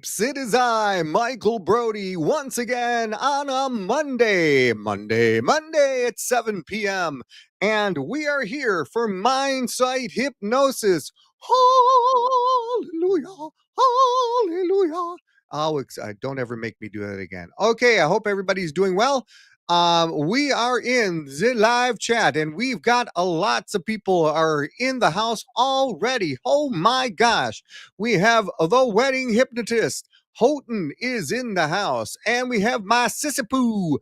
peeps? It is I, Michael Brody, once again on a Monday at 7 p.m. And we are here for Mindsight Hypnosis. Hallelujah, hallelujah. Oh, don't ever make me do that again. Okay, I hope everybody's doing well. We are in the live chat and we've got lots of people are in the house already. Oh my gosh. We have the wedding hypnotist. Houghton is in the house and we have my sissipoo.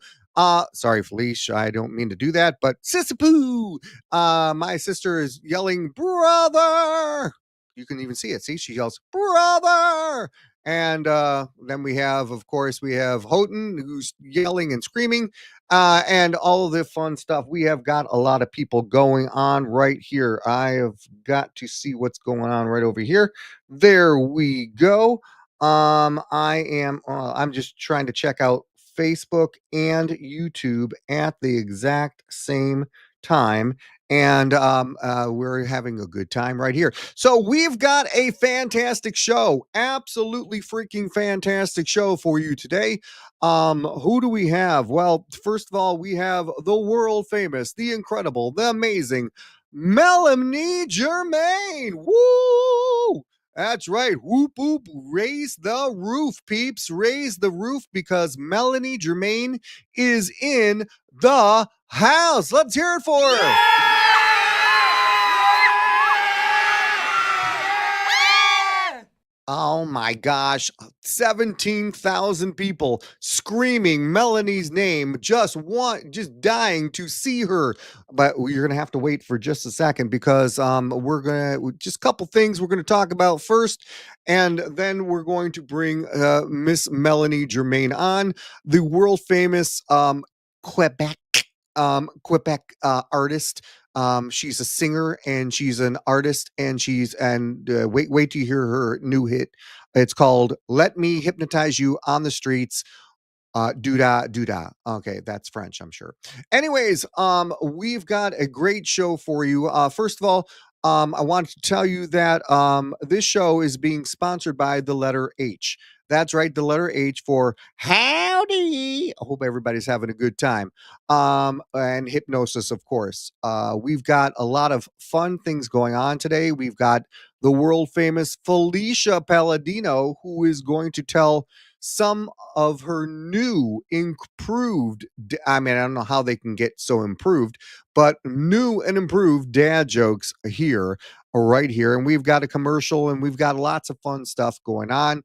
Sorry, Felicia, I don't mean to do that, but sissipoo. My sister is yelling, brother. You can even see it. See, she yells, brother. And then we have, of course, we have Houghton who's yelling and screaming and all of the fun stuff. We have got a lot of people going on right here. I have got to see what's going on right over here. There we go. I'm just trying to check out Facebook and YouTube at the exact same time. And we're having a good time right here. So we've got a fantastic show, absolutely freaking fantastic show for you today. Who do we have? Well, first of all, we have the world famous, the incredible, the amazing Melanie Germain. Woo! That's right. Whoop, whoop. Raise the roof, peeps. Raise the roof because Melanie Germain is in the house. Let's hear it for her. Oh my gosh, 17,000 people screaming Melanie's name, just dying to see her. But you're going to have to wait for just a second because we're going to just a couple things we're going to talk about first, and then we're going to bring Miss Melanie Germain on, the world famous Quebec artist. She's a singer and she's an artist and wait till you hear her new hit. It's called Let Me Hypnotize You on the Streets. Doodah, doodah. Okay, that's French, I'm sure. Anyways, we've got a great show for you. First of all, I want to tell you that this show is being sponsored by the letter H. That's right, the letter H for howdy. I hope everybody's having a good time. And hypnosis, of course. We've got a lot of fun things going on today. We've got the world famous Felicia Palladino, who is going to tell some of her new improved, I don't know how they can get so improved, but new and improved dad jokes here, right here. And we've got a commercial and we've got lots of fun stuff going on.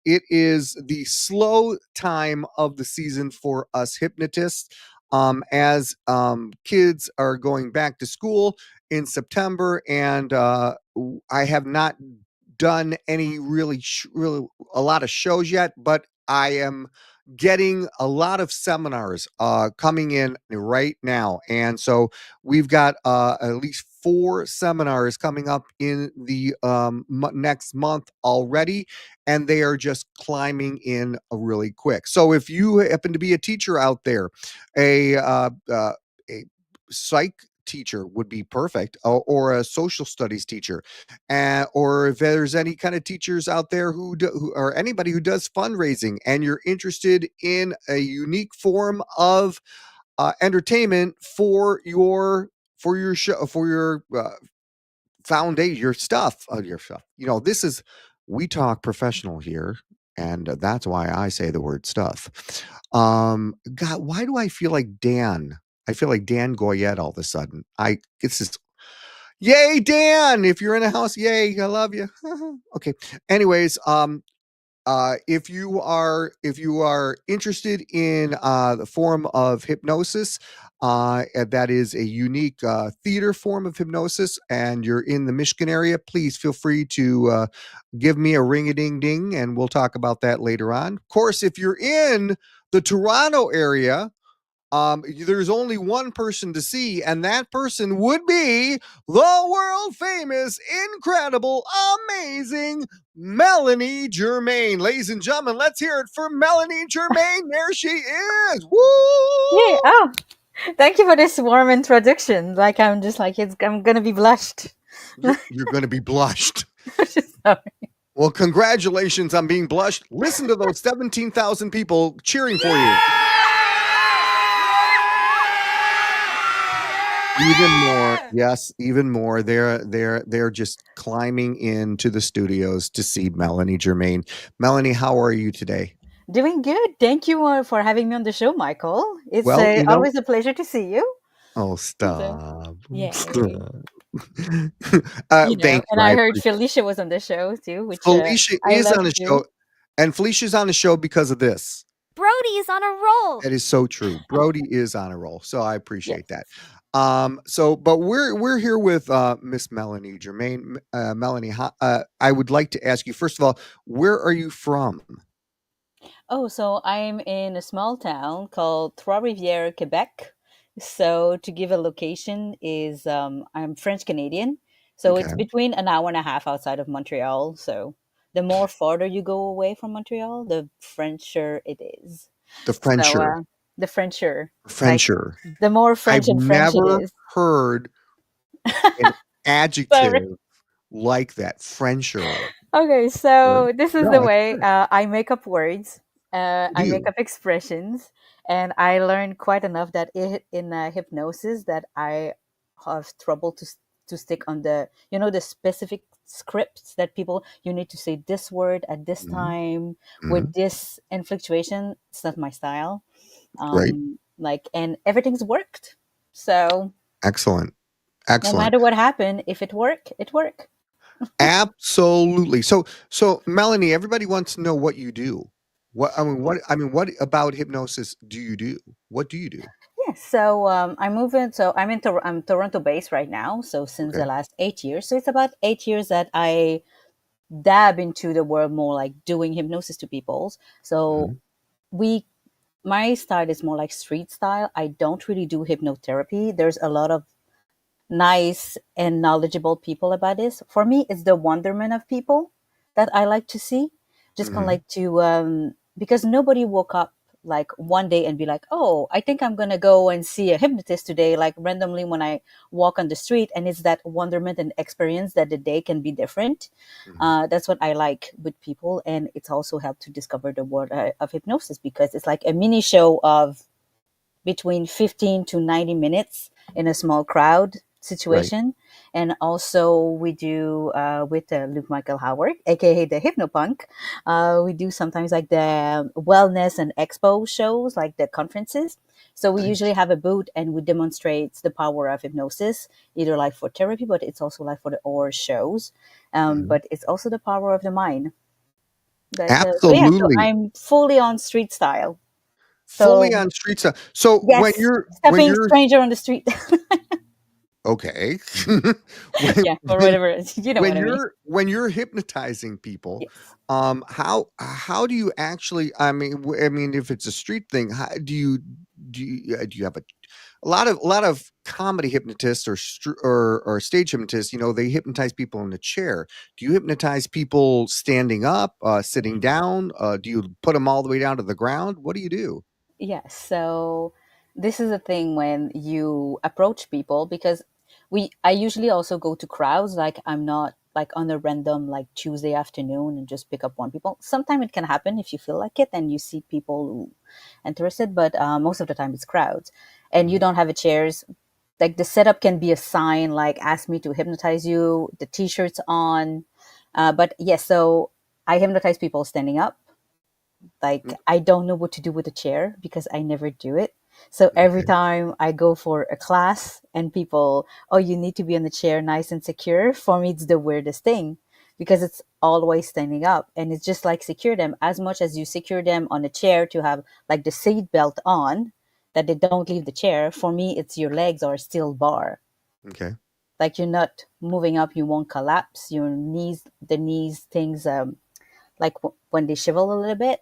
It is the slow time of the season for us hypnotists. As kids are going back to school in September, and I have not done any really a lot of shows yet, but I am getting a lot of seminars coming in right now. And so we've got at least 4 seminars coming up in the next month already, and they are just climbing in really quick. So if you happen to be a teacher out there, a psych teacher would be perfect, or a social studies teacher, or if there's any kind of teachers out there who or anybody who does fundraising and you're interested in a unique form of entertainment for your show, for your foundation, your stuff. This is, we talk professional here, and that's why I say the word stuff. God, why do I feel like Dan? I feel like Dan Goyette all of a sudden. It's just, yay, Dan! If you're in a house, yay, I love you. Okay. Anyways, if you are interested in the form of hypnosis, that is a unique theater form of hypnosis, and you're in the Michigan area, please feel free to give me a ring-a-ding-ding, and we'll talk about that later on. Of course, if you're in the Toronto area, there's only one person to see, and that person would be the world famous, incredible, amazing Melanie Germain. Ladies and gentlemen, let's hear it for Melanie Germain. There she is. Woo! Hey, oh, thank you for this warm introduction. Like, I'm gonna be blushed. You're going to be blushed. Sorry. Well, congratulations on being blushed. Listen to those 17,000 people cheering for you. Even more, yes, even more. They're just climbing into the studios to see Melanie Germain. Melanie, how are you today? Doing good. Thank you for having me on the show, Michael. It's Well, you know, always a pleasure to see you. oh, So, stop. yay. Stop. You know, Thank and you. I I heard appreciate. Felicia was on the show too, which Felicia I is love on the too. show, and Felicia's on the show because of this. Brody is on a roll. That is so true. Brody is on a roll, so I Yes. appreciate that. But we're here with Miss Melanie Germain. Melanie, I would like to ask you first of all, where are you from? Oh, so I'm in a small town called Trois-Rivières, Quebec. So to give a location is I'm French Canadian. So it's Okay, between an hour and a half outside of Montreal. So the more farther you go away from Montreal, the Frencher it is. the So Frencher, the Frencher, like Frencher. the more French I've and French it never is. heard an Sorry. adjective like that. Frencher. Okay, Or so this is no, the that's way good. I make up words, Do I make you? up expressions, and I learned quite enough that in hypnosis that I have trouble to stick on the specific scripts that people you need to say this word at this Mhm, time with mhm. this inflectuation. It's not my style. Right. Like and everything's worked. So Excellent. no Excellent. matter what happened, if it worked, it worked. Absolutely. So Melanie, everybody wants to know what you do. What about hypnosis do you do? What do you do? Yeah, so I moved in. So I'm Toronto based right now. So since Okay. the last 8 years, so it's about 8 years that I dab into the world more, like doing hypnosis to people. So Mhm, we, my style is more like street style. I don't really do hypnotherapy. There's a lot of nice and knowledgeable people about this. For me, it's the wonderment of people that I like to see. Just kind of mhm, like to, because nobody woke up like one day and be like, oh, I think I'm going to go and see a hypnotist today, like randomly when I walk on the street. And it's that wonderment and experience that the day can be different. mhm. That's what I like with people. And it's also helped to discover the world of hypnosis because it's like a mini show of between 15 to 90 minutes in a small crowd Right. situation. And also we do with Luke Michael Howard, aka the Hypnopunk. We do sometimes like the wellness and expo shows, like the conferences. So we usually Nice. have a booth and we demonstrate the power of hypnosis, either like for therapy, but it's also like for the or shows. Mhm. But it's also the power of the mind. So yeah, so Absolutely. I'm fully on street style. Fully So on street side. So yes, when stepping you're stranger on the street. okay. When Yeah, or when whatever. You know what I mean. when you're hypnotizing people, Yes. how do you actually I mean, if it's a street thing, how do you have a lot of comedy hypnotists or stage hypnotists, they hypnotize people in a chair. Do you hypnotize people standing up, sitting down? Do you put them all the way down to the ground? What do you do? Yes. So this is a thing when you approach people because I usually also go to crowds. Like I'm not like on a random like Tuesday afternoon and just pick up one people. Sometimes it can happen if you feel like it and you see people who interested, but most of the time it's crowds, and you Mhm, don't have a chairs. Like the setup can be a sign like ask me to hypnotize you. The t-shirts on, but yes. So I hypnotize people standing up. Like mm, I don't know what to do with a chair because I never do it. So every okay, time I go for a class and people, oh, you need to be on the chair nice and secure. For me, it's the weirdest thing because it's always standing up and it's just like secure them as much as you secure them on a chair to have like the seat belt on that they don't leave the chair. For me, it's your legs are still bar. okay, Like you're not moving up, you won't collapse. Your knees, the knees, things like when they shrivel a little bit.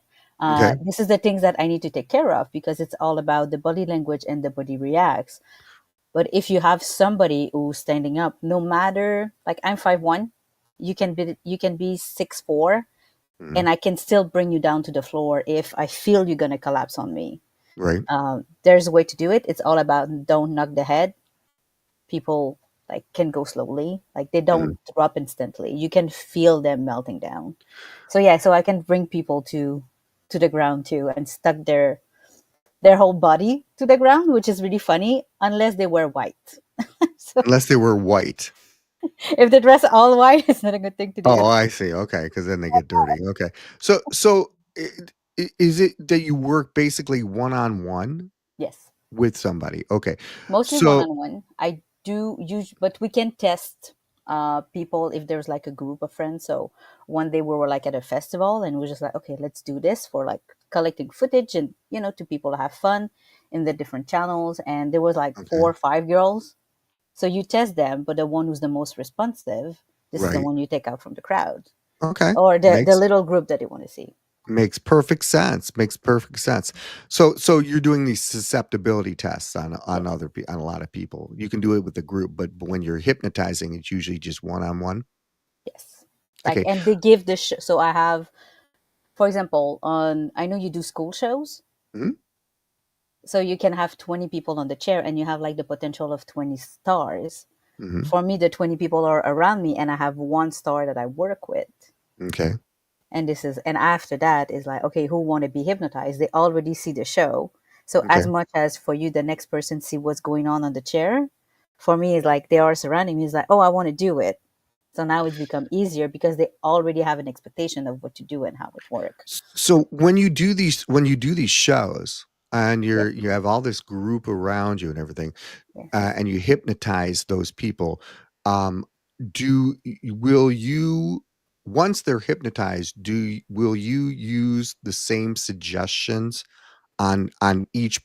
okay. This is the things that I need to take care of because it's all about the body language and the body reacts. But if you have somebody who's standing up, no matter like I'm 5'1", you can be 6'4", Mhm, and I can still bring you down to the floor if I feel you're gonna collapse on me. right. There's a way to do it. It's all about don't knock the head. People like can go slowly. Like they Mhm. don't drop instantly. You can feel them melting down. So yeah, so I can bring people to the ground too and stuck their whole body to the ground, which is really funny unless they wear white. So Unless they were white. if they dress all white, it's not a good thing to do. Oh, I see. Okay, because then they get dirty. Okay. So is it that you work basically one on one Yes. with somebody? Okay. Mostly one So on one. I do use, but we can test people if there's like a group of friends. So one day we were like at a festival and we are just like, okay, let's do this for like collecting footage and to people to have fun in the different channels. And there was like okay. 4 or 5 girls. So you test them, but the one who's the most responsive, this is the Right. one you take out from the crowd Okay. or the Makes little group that you want to see. makes perfect sense. Makes perfect sense. So you're doing these susceptibility tests on Yes. on a lot of people. You can do it with a group, but when you're hypnotizing, it's usually just one on one. Yes. Like, Okay. and they give the so I have, for example, on I know you do school shows, Mhm. so you can have 20 people on the chair and you have like the potential of 20 stars. Mhm. For me, the 20 people are around me and I have one star that I work with. Okay. And this is, and after that is like, okay, who want to be hypnotized? They already see the show. So Okay. as much as for you, the next person see what's going on the chair, for me, it's like they are surrounding me. It's like, oh, I want to do it. So now it's become easier because they already have an expectation of what to do and how it work. So when you do these shows and Yes, you have all this group around you and everything, yes. and you hypnotize those people, um, will you once they're hypnotized, will you use the same suggestions on each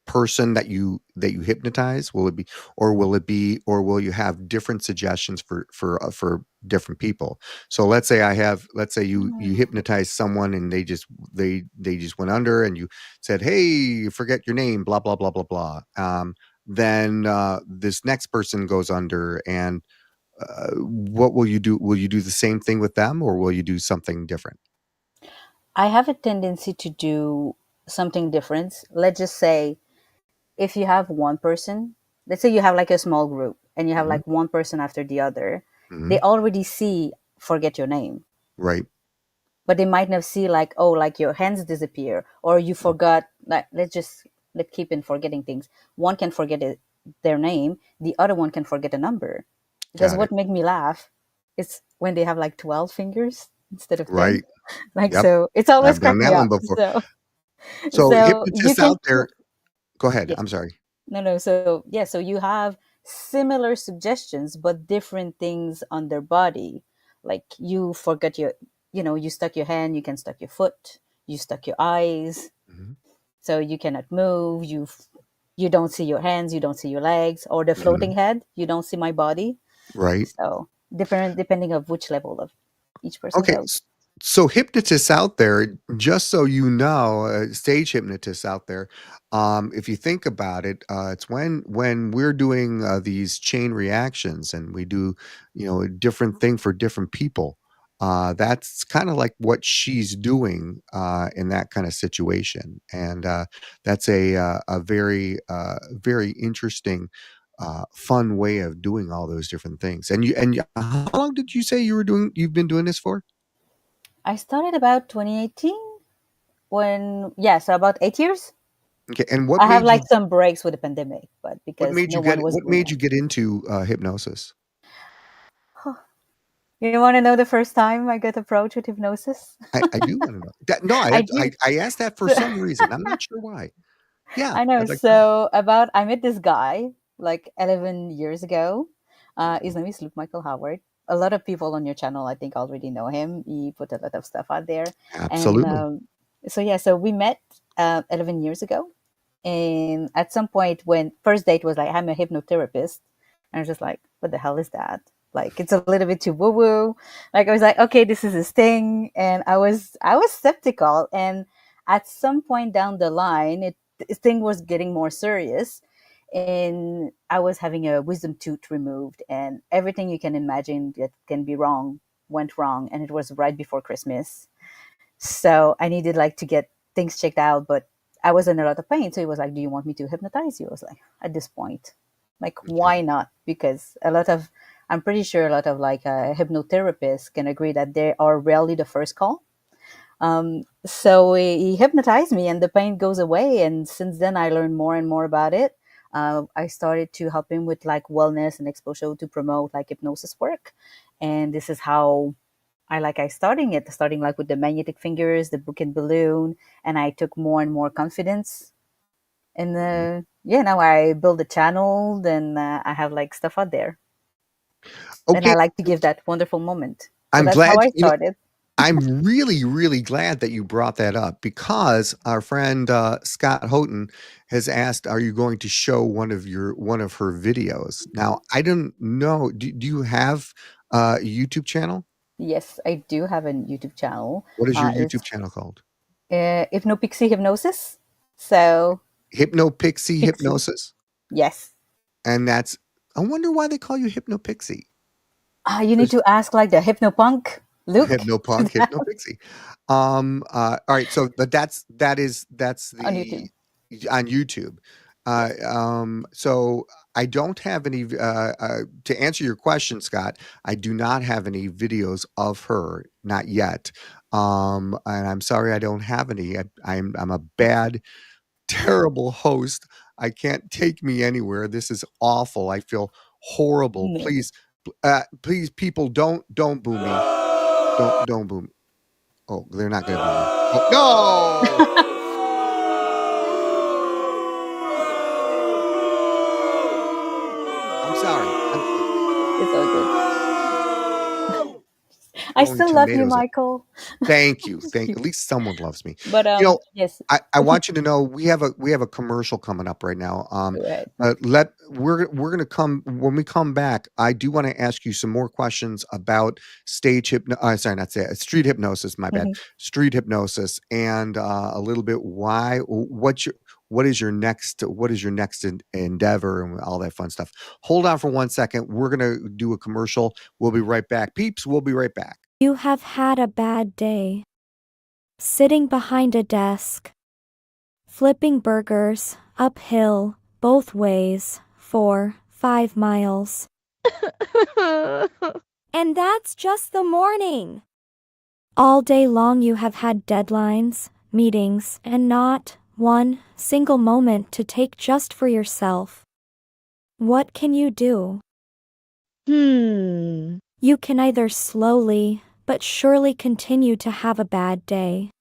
person that you hypnotize? Will it be or will you have different suggestions for different people? So let's say you Mm. hypnotize someone and they just went under and you said, "Hey, forget your name, blah blah blah blah blah." Then this next person goes under and what will you do? Will you do the same thing with them or will you do something different? I have a tendency to do something different. Let's just say if you have one person, let's say you have like a small group and you have Mhm, like one person after the other, they mhm, already see forget your name, right. but they might not see like, oh, like your hands disappear or you forgot. Like let's keep in forgetting things. One can forget their name, the other one can forget a number. Because Got what it. make me laugh is when they have like 12 fingers instead of 10. Right. Like, Yep. so it's always I've done cracked me that one up. before. So So you hypnotists can out there go ahead, yes. I'm sorry. No, no. So yeah, so you have similar suggestions, but different things on their body. Like you forgot you stuck your hand, you can stuck your foot, you stuck your eyes, Mhm, so you cannot move. You don't see your hands, you don't see your legs, or the floating mhm, head, you don't see my body. right. So different depending of which level of each person Okay, goes. so hypnotists out there, just so you know, stage hypnotists out there, if you think about it, it's when we're doing these chain reactions and we do, a different thing for different people. That's kind of like what she's doing in that kind of situation, and that's a very very interesting. Fun way of doing all those different things. How long did you say you've been doing this for? I started about 2018 when yeah, so about 8 years. Okay, and I have like some breaks with the pandemic, but because no one was what doing made you it. get into, hypnosis? You want to know the first time I got approached with hypnosis? I do wanna know. That no, I do. I asked that for So, some reason, I'm not sure why. Yeah, I know. I'd like to know. So about I met this guy like 11 years ago. His Mhm. name is Luke Michael Howard. A lot of people on your channel, I think, already know him. He put a lot of stuff out there, and Absolutely. so yeah. So we met 11 years ago, and at some point, when first date was like, I'm a hypnotherapist, and I was just like, what the hell is that? Like, it's a little bit too woo woo. Like, I was like, okay, this is his thing, and I was skeptical. And at some point down the line, this thing was getting more serious, and I was having a wisdom tooth removed, and everything you can imagine that can be wrong went wrong, and it was right before Christmas. So I needed like to get things checked out, but I was in a lot of pain. So he was like, "Do you want me to hypnotize you?" I was like, "At this point." Like, Okay. why not? Because I'm pretty sure a lot of like hypnotherapists can agree that they are rarely the first call. So he hypnotized me, and the pain goes away. And since then, I learned more and more about it. I started to help him with like wellness and exposure to promote like hypnosis work. And this is how I starting like with the magnetic fingers, the book and balloon, and I took more and more confidence. And yeah, now I build a channel, then I have like stuff out there, and Okay. I like to give that wonderful moment. So I'm that's how glad I you know, started. I'm really, really glad that you brought that up because our friend Scott Houghton has asked, "Are you going to show one of her videos?" Now, I don't know. Do you have a YouTube channel? Yes, I do have a YouTube channel. What is your YouTube It's channel called? Hypnopixie Hypnosis. So Hypnopixie Pixie, Hypnosis, yes. and that's. I wonder why they call you Hypnopixie. You need to ask like the hypnopunk look Hypnopunk, Hypnopixie. All right, so but that's on the YouTube. on YouTube. Yes. So I don't have any to answer your question, Scott. I do not have any videos of her, not yet. And I'm sorry I don't have any. I'm a bad, terrible host. I can't take me anywhere. This is awful. I feel horrible. No. Please, please, people, don't boo me. Don't boo me. Oh, they're not gonna boo me. Oh, no! I'm sorry. It's all good. I Throwing still love you, tomatoes at Michael. Thank you. At least someone loves me. But You know, yes, I want you to know we have a commercial coming up right now. go ahead. We're gonna come when we come back. I do want to ask you some more questions about sorry, not say street hypnosis. My bad. Mhm. Street hypnosis, and a little bit why. What is your next endeavor and all that fun stuff. Hold on for 1 second. We're gonna do a commercial. We'll be right back, peeps. We'll be right back. You have had a bad day. Sitting behind a desk. Flipping burgers, uphill, both ways, for 5 miles. And that's just the morning. All day long you have had deadlines, meetings, and not one single moment to take just for yourself. What can you do? You can either slowly, but surely continue to have a bad day,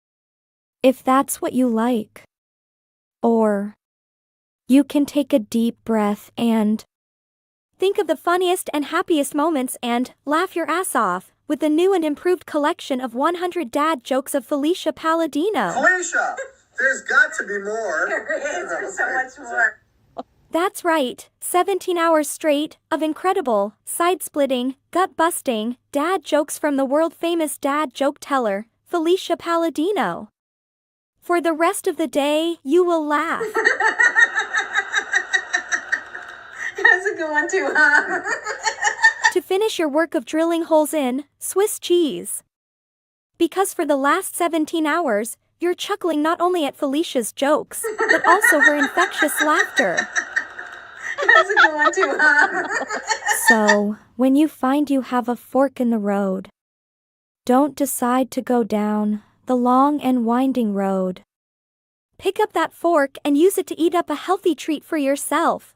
if that's what you like. Or you can take a deep breath and think of the funniest and happiest moments and laugh your ass off with the new and improved collection of 100 dad jokes of Felicia Palladino. Felicia, there's got to be more. There is. There's so much more. That's right, 17 hours straight of incredible, side-splitting, gut-busting dad jokes from the world-famous dad joke teller, Felicia Palladino. For the rest of the day, you will laugh. That's a good one too, huh? To finish your work of drilling holes in Swiss cheese. Because for the last 17 hours, you're chuckling not only at Felicia's jokes, but also her infectious laughter. That's a good one too, huh? So, when you find you have a fork in the road, don't decide to go down the long and winding road. Pick up that fork and use it to eat up a healthy treat for yourself.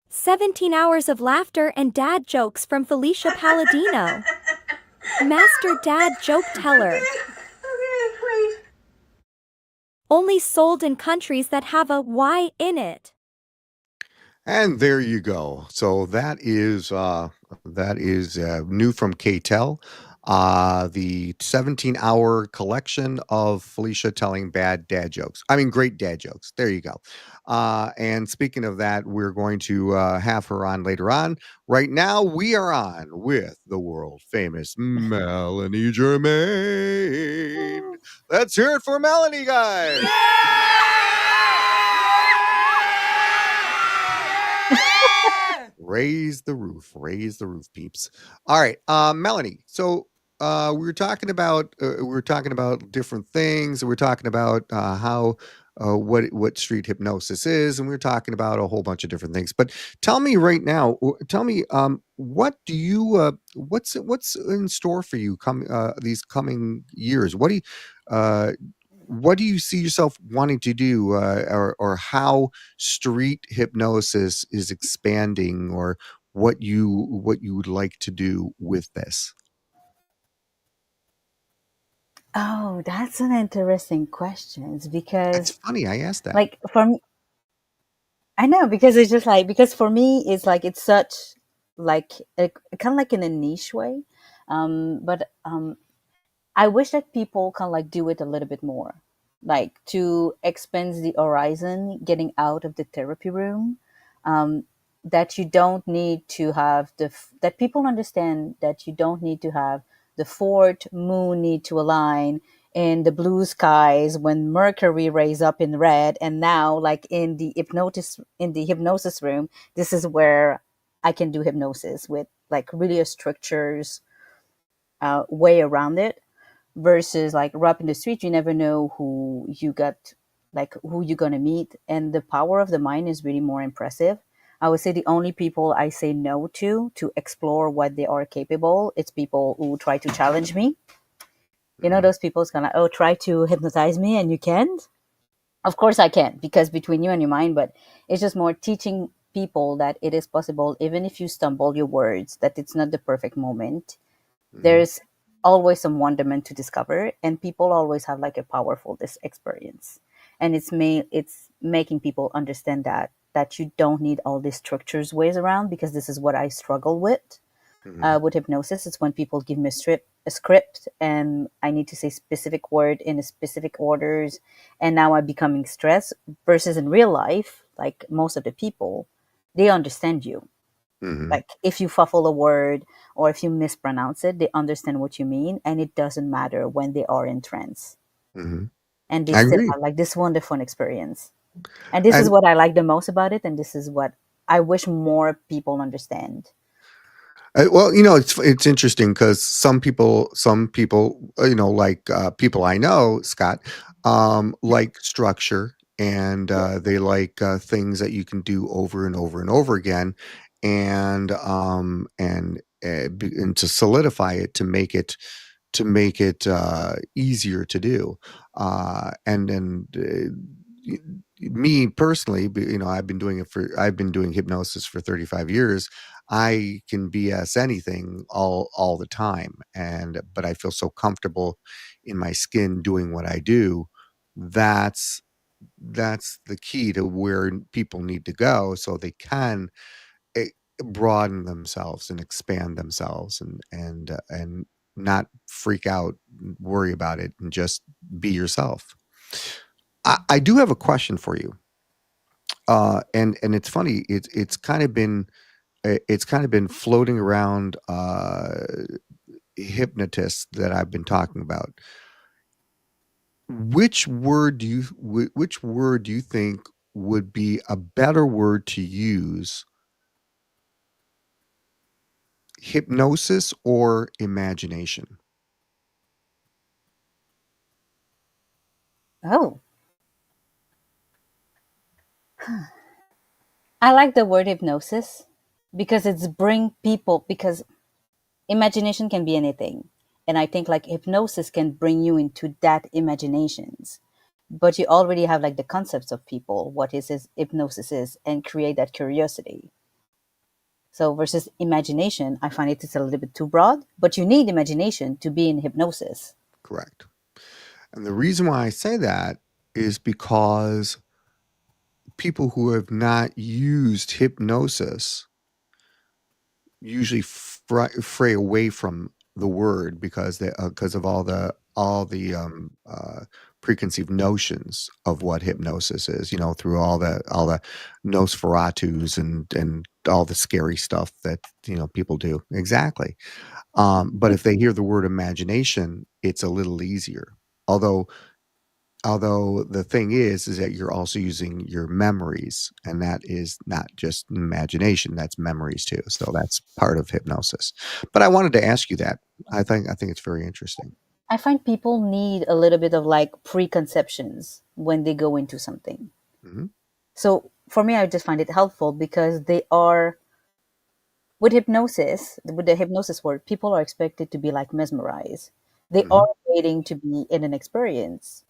17 hours of laughter and dad jokes from Felicia Palladino. Master Dad Joke Teller. Okay, wait. Only sold in countries that have a Y in it. And there you go. So that is new from KTEL. The 17-hour collection of Felicia telling bad dad jokes. I mean, great dad jokes. There you go. And speaking of that, we're going to have her on later on. Right now, we are on with the world famous Melanie Germain. Let's hear it for Melanie, guys. Raise the roof, peeps. All right, Melanie. So we were talking about different things. We are talking about how what street hypnosis is, and we are talking about a whole bunch of different things. But tell me right now, tell me, what do you what's in store for you these coming years? Uh, what do you see yourself wanting to do, or how street hypnosis is expanding, or what you would like to do with this? Oh, that's an interesting question That's because, funny. I asked that. like, for me, I know because it's just like because for me it's like it's such like kind of like in a niche way, but I wish that people can like do it a little bit more, like to expand the horizon, getting out of the therapy room. Um, that you don't need to have that people understand that you don't need to have the fourth moon need to align in the blue skies when Mercury rays up in red, and now like in the hypnosis room, this is where I can do hypnosis with like really a structures way around it versus like rap in the street. You never know who you're gonna meet, and the power of the mind is really more impressive. I would say the only people I say no to explore what they are capable, it's people who try to challenge me. You know, Mhm, those people's kind of, oh, try to hypnotize me and you can't. Of course I can't, because between you and your mind, but it's just more teaching people that it is possible, even if you stumble your words, that it's not the perfect moment. mhm, There's always some wonderment to discover, and people always have like a powerful this experience, and it's making people understand that you don't need all these structures ways around, because this is what I struggle mhm, with hypnosis. It's when people give me a script and I need to say specific word in a specific orders, and now I'm becoming stressed. Versus in real life, like most of the people, they understand you. mhm, Like if you fuffle a word or if you mispronounce it, they understand what you mean, and it doesn't matter when they are in trance, mhm. and they I still agree. have like this wonderful experience. And this is And what I like the most about it, and this is what I wish more people understand. well, it's interesting because some people, like people I know, Scott, like structure, and they like things that you can do over and over and over again, and to solidify it, to make it easier to do. Me personally, I've been doing hypnosis for 35 years. I can BS anything all the time, but I feel so comfortable in my skin doing what I do. That's the key to where people need to go, so they can eh, broaden themselves and expand themselves, and not freak out, worry about it, and just be yourself. I do have a question for you, and it's funny. It's kind of been floating around, hypnotists that I've been talking about. Which word do you think would be a better word to use, hypnosis or imagination? Oh, I like the word hypnosis because it's bring people, because imagination can be anything, and I think like hypnosis can bring you into that imaginations, but you already have like the concepts of people what is hypnosis is, and create that curiosity. So versus imagination, I find it is a little bit too broad, but you need imagination to be in hypnosis. Correct. And the reason why I say that is because people who have not used hypnosis usually fray away from the word because of all the preconceived notions of what hypnosis is. Through all the Nosferatus and all the scary stuff that people do. Exactly. But if they hear the word imagination, it's a little easier. Although Although the thing is that you're also using your memories, and that is not just imagination, that's memories too. So that's part of hypnosis. But I wanted to ask you that. I think it's very interesting. I find people need a little bit of like preconceptions when they go into something. Hmm. So for me, I just find it helpful because they are with hypnosis, with the hypnosis word, people are expected to be like mesmerized. They Hmm. are waiting to be in an experience,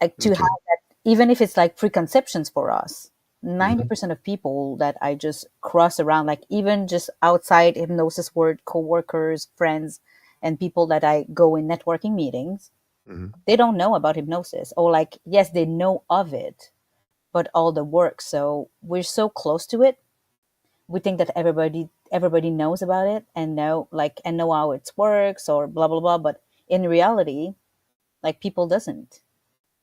like to Okay. have that, even if it's like preconceptions for us. Hmm. 90% of people that I just cross around, like even just outside hypnosis world, coworkers, friends, and people that I go in networking meetings, Hmm. they don't know about hypnosis. Or like, yes, they know of it, but all the work. So we're so close to it, we think that everybody knows about it and know how it works or blah blah blah, but in reality, like people doesn't,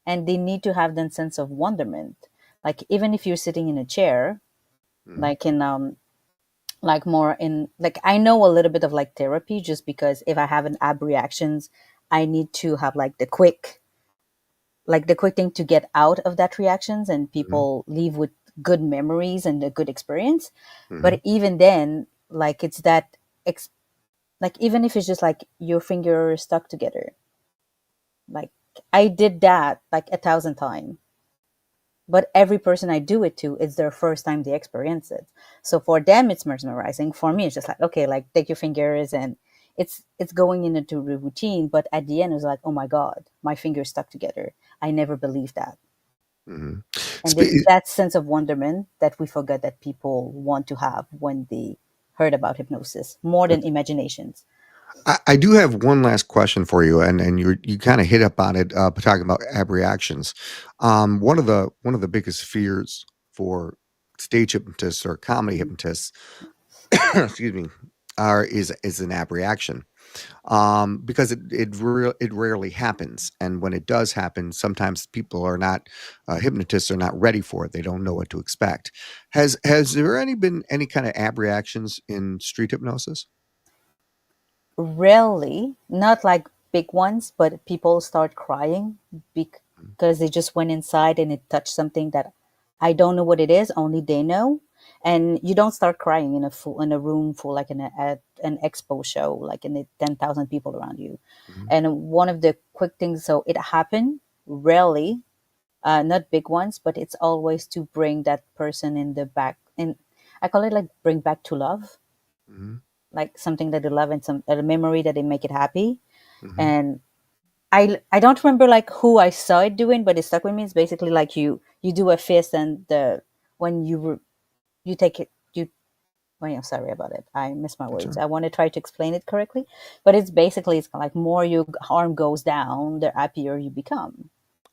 and they need to have that sense of wonderment. Like even if you're sitting in a chair, Hmm. like in like more in like I know a little bit of like therapy, just because if I have an ab reactions, I need to have like the quick thing to get out of that reactions, and Hmm. people leave with good memories and a good experience. Hmm. But even then, like it's that ex- like even if it's just like your finger stuck together, like I did that like 1,000 times, but every person I do it to, it's their first time they experience it. So for them it's mesmerizing. For me it's just like, okay, like take your fingers, and it's going into the routine, but at the end it's like, oh my god, my fingers stuck together. I never believed that. Hmm. And it's that sense of wonderment that we forget that people want to have when they heard about hypnosis, more than imaginations. I do have one last question for you, and you kind of hit up on it, talking about ab reactions. One of the biggest fears for stage hypnotists or comedy hypnotists, excuse me, is an ab reaction, because it rarely happens, and when it does happen, sometimes people are not hypnotists are not ready for it. They don't know what to expect. Has there been any kind of ab reactions in street hypnosis? Rarely, not like big ones, but people start crying because they just went inside and it touched something that I don't know what it is, only they know. And you don't start crying in a room full, like in at an expo show, like in the 10,000 people around you. Mhm. And one of the quick things, so it happened rarely, not big ones, but it's always to bring that person in the back. And I call it like bring back to love, Mhm. like something that they love and some a memory that they make it happy. Mhm. And I don't remember like who I saw it doing, but it stuck with me. It's basically like you do a fist, and the when you take it you. Well, I'm sorry about it. I miss my That's words. right. I want to try to explain it correctly, but it's basically it's like more your arm goes down, the happier you become,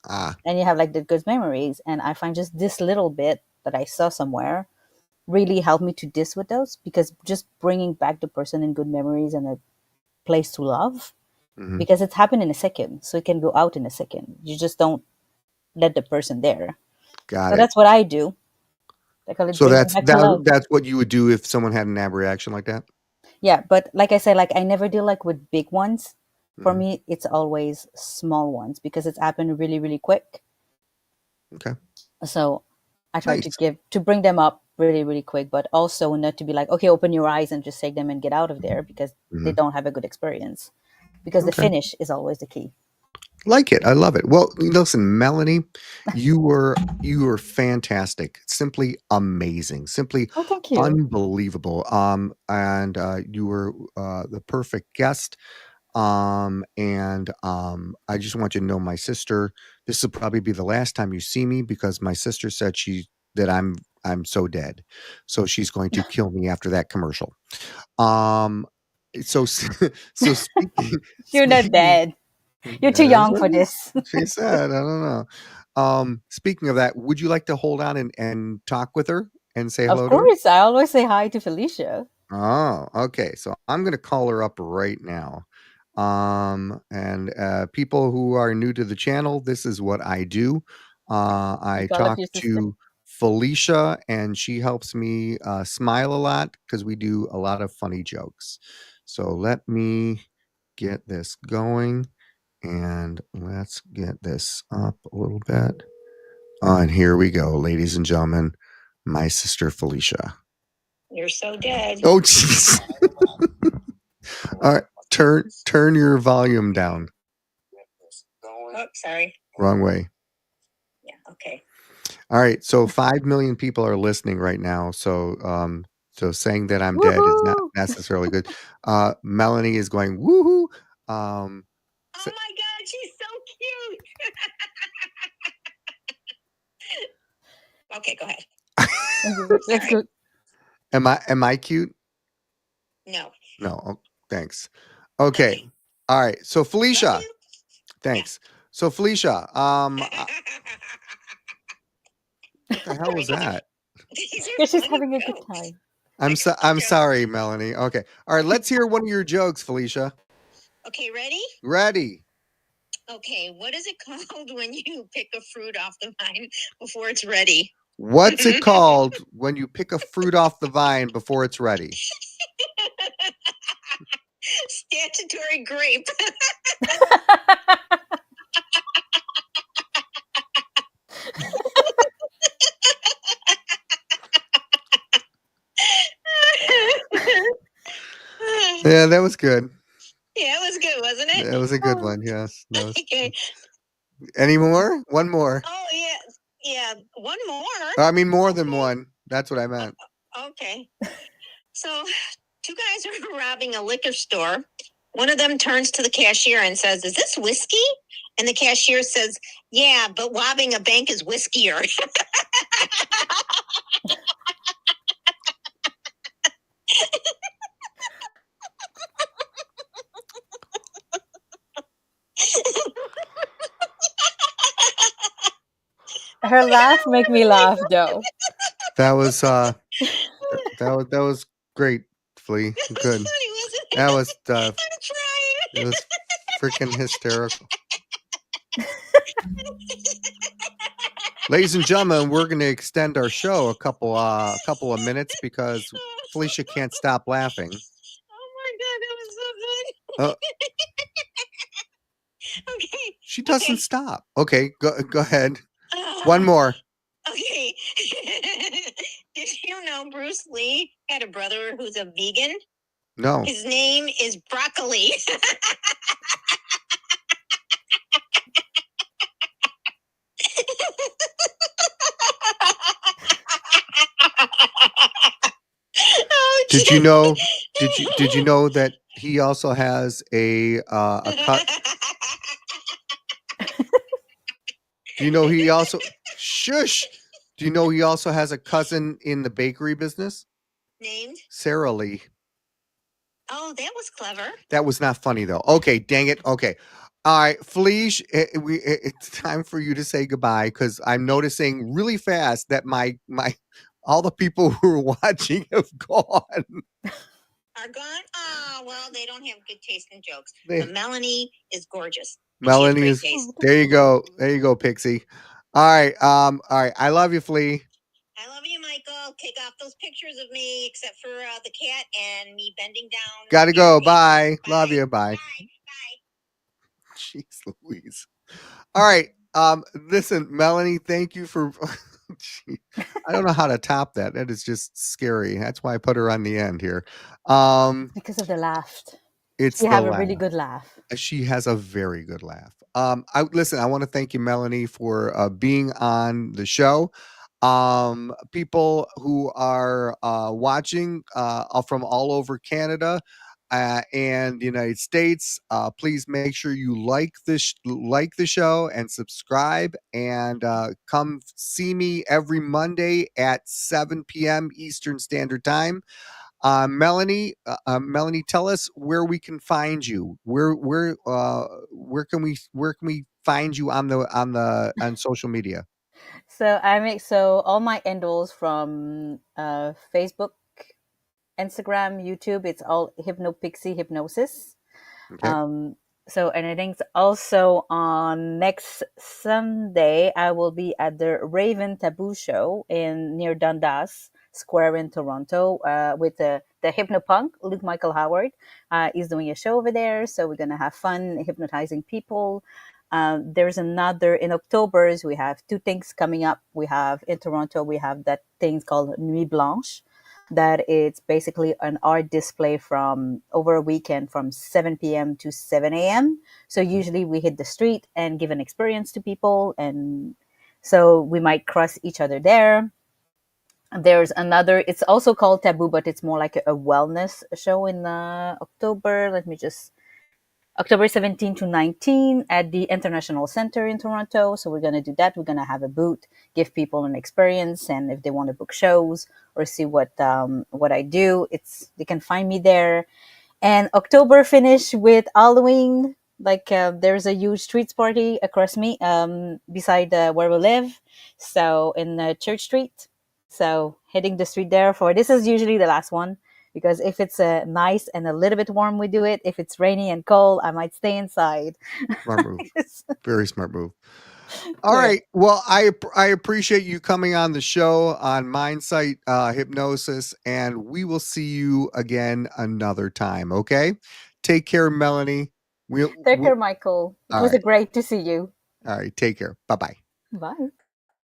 Ah, and you have like the good memories. And I find just this little bit that I saw somewhere really helped me to dis with those, because just bringing back the person in good memories and a place to love, mhm. because it's happened in a second, so it can go out in a second. You just don't let the person there. Got So it. that's what I do. I call it So bring them back to love. that's what you would do if someone had an ab reaction like that? Yeah, but like I said, like I never deal like with big ones. For Mhm. me, it's always small ones because it's happened really, really quick. Okay. So I try to Nice. give to bring them up really, really quick, but also not to be like, okay, open your eyes and just take them and get out of there, because they Mhm. don't have a good experience. Because the Okay. finish is always the key. Like it. I love it. Well, listen, Melanie, you were fantastic. Simply amazing. Simply Oh, thank you. unbelievable. And you were the perfect guest. And I just want you to know, my sister, this will probably be the last time you see me, because my sister said that I'm so dead. So she's going to kill me after that commercial. Um so so You're not speaking dead. You're too that's young what for this. she said. I don't know. Speaking of that, would you like to hold on and talk with her and say Of hello to her? course, I always say hi to Felicia. Oh, okay. So I'm going to call her up right now. And people who are new to the channel, this is what I do. You I call up talk your sister. to Felicia, and she helps me smile a lot because we do a lot of funny jokes. So let me get this going, and let's get this up a little bit. And here we go, ladies and gentlemen, my sister Felicia. You're so dead. Oh, jeez. All right, turn your volume down. Oh, sorry. Wrong way. Yeah. Okay. All right. So 5 million people are listening right now. So saying that I'm dead is not Woohoo! necessarily good. Melanie is going woohoo. Oh So- my God, she's so cute. Okay, go ahead. That's Sorry. good. am I cute? No. No. Oh, thanks. Okay. Okay. All right. So Love Felicia, you. thanks. So Felicia, what the hell was that? These are Yeah, she's funny having a good jokes. time. I'm sorry, Melanie. Okay. All right. Let's hear one of your jokes, Felicia. Okay, ready? Ready. Okay, what is it called when you pick a fruit off the vine before it's ready? What's it called when you pick a fruit off the vine before it's ready? Statutory grape. Yeah, that was good. Yeah, it was good, wasn't it? That was a good one. Yes. That was. Okay. Any more? One more. Oh yeah, yeah. One more. I mean, more than Okay. one. That's what I meant. Okay. So, two guys are robbing a liquor store. One of them turns to the cashier and says, "Is this whiskey?" And the cashier says, "Yeah, but robbing a bank is whiskier." Her laugh make me laugh though. That was that was great, Flea. That was Good. funny, wasn't it? That was I'm trying. it was freaking hysterical. Ladies and gentlemen, we're going to extend our show a couple of minutes because Felicia can't stop laughing. Oh my God, that was so Uh, good. Okay. she doesn't stop. Okay, go ahead. Uh, One more. Okay. Did you know Bruce Lee had a brother who's a vegan? No. His name is Broccoli. Oh, Did you know? Did you know that he also has a cut? Do you know he also shush? Do you know he also has a cousin in the bakery business? Named? Sarah Lee. Oh, that was clever. That was not funny though. Okay, dang it. Okay. All right, Felice, it's time for you to say goodbye because I'm noticing really fast that my all the people who are watching have gone. Are gone? Oh, well, they don't have good taste in jokes. They- But Melanie is gorgeous. And she has Melanie great is taste. there. You go. There you go, Pixie. All right. All right. I love you, Flea. I love you, Michael. Take off those pictures of me, except for the cat and me bending down. Gotta near go. the Bye. baby. Love you. Bye. Bye. Bye. Jeez Louise. All right. Listen, Melanie, thank you for Gee, I don't know how to top that. That is just scary. That's why I put her on the end here. Because of the laugh. It's You the have a laugh. really good laugh. She has a very good laugh. I want to thank you, Melanie, for being on the show. People who are watching are from all over Canada and the United States, please make sure you like the show and subscribe and come see me every Monday at 7 p.m. Eastern Standard Time. Melanie, tell us where we can find you. Where can we find you on social media? So I make so all my handles from Facebook, Instagram, YouTube. It's all Hypnopixie Hypnosis. Okay. So and I think also on next Sunday I will be at the Raven Taboo show in near Dundas Square in Toronto with the hypnopunk Luke Michael Howard. He's doing a show over there, so we're gonna have fun hypnotizing people. There's another in October. We have two things coming up. We have in Toronto. We have that thing called Nuit Blanche. that it's basically an art display from over a weekend from 7 p.m. to 7 a.m. So usually we hit the street and give an experience to people. And so we might cross each other there. There's another, it's also called Taboo, but it's more like a wellness show in October. Let me just October 17 to 19 at the International Center in Toronto. So we're going to do that. We're going to have a booth, give people an experience, and if they want to book shows or see what I do, they can find me there. And October finish with Halloween. Like there's a huge streets party across me, beside where we live. So in Church Street. So hitting the street there for this is usually the last one because if it's nice and a little bit warm, we do it. If it's rainy and cold, I might stay inside. Smart move. Very smart move. All Yeah. right. Well, I appreciate you coming on the show on Mindsight Hypnosis, and we will see you again another time. Okay. Take care, Melanie. Take care, Michael. It All was right. great to see you. All right. Take care. Bye-bye. Bye.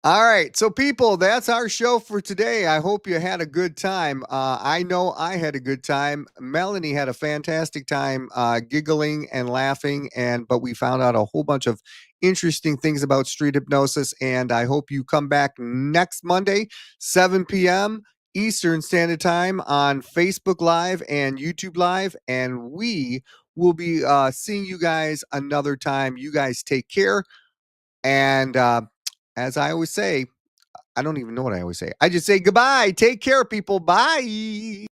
All right. So, people, that's our show for today. I hope you had a good time. I know I had a good time. Melanie had a fantastic time giggling and laughing, but we found out a whole bunch of interesting things about street hypnosis. And I hope you come back next Monday, 7 p.m. Eastern Standard Time on Facebook Live and YouTube Live. And we will be seeing you guys another time. You guys take care. And as I always say, I don't even know what I always say. I just say goodbye. Take care, people. Bye.